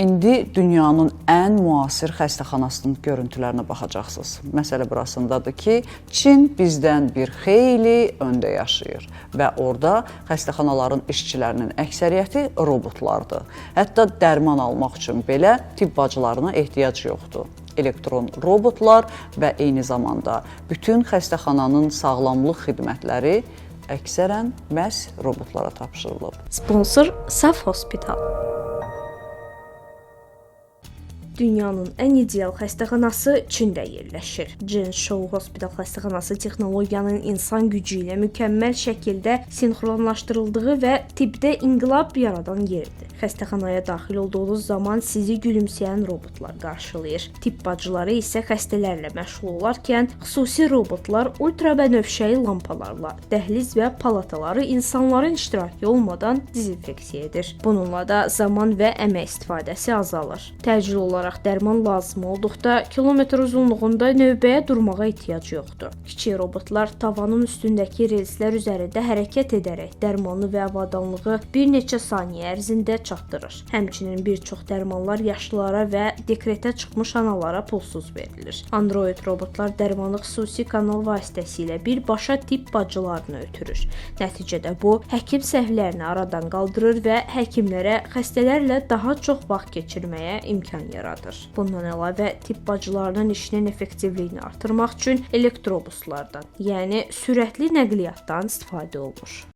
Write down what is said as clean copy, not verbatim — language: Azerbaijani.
İndi dünyanın ən müasir xəstəxanasının görüntülərinə baxacaqsınız. Məsələ burasındadır ki, Çin bizdən bir xeyli öndə yaşayır və orada xəstəxanaların işçilərinin əksəriyyəti robotlardır. Hətta dərman almaq üçün belə tibb bacılarına ehtiyac yoxdur. Elektron robotlar və eyni zamanda bütün xəstəxananın sağlamlıq xidmətləri əksərən məhz robotlara tapşırılıb. Sponsor Saf Hospital. Dünyanın ən ideal xəstəxanası Çində yerləşir. Zhengzhou Hospital xəstəxanası texnologiyanın insan gücü ilə mükəmməl şəkildə sinxronlaşdırıldığı və tibbdə inqilab yaradan yerdir. Xəstəxanaya daxil olduğunuz zaman sizi gülümsəyən robotlar qarşılayır. Tibb bacıları isə xəstələrlə məşğul olarkən xüsusi robotlar ultrabənövşəyi lampalarla dəhliz və palataları insanların iştirakı olmadan dezinfeksiya edir. Bununla da zaman və əmək istifadəsi azalır. Təcil olaraq dərman lazım olduqda kilometr uzunluğunda növbəyə durmağa ehtiyac yoxdur. Kiçik robotlar tavanın üstündəki relslər üzərində hərəkət edərək dərmanı və avadanlığı bir neçə saniyə ərzində çatdırır. Həmçinin bir çox dərmanlar yaşlılara və dekretə çıxmış analara pulsuz verilir. Android robotlar dərmanı xüsusi kanal vasitəsilə birbaşa tibb bacılarına ötürür. Nəticədə bu, həkim səhvlərini aradan qaldırır və həkimlərə xəstələrlə daha çox vaxt keçirməyə imkan yaradır. Bundan əlavə, tibb bacılarının işinin effektivliyini artırmaq üçün elektrobuslardan, yəni sürətli nəqliyyatdan istifadə olunur.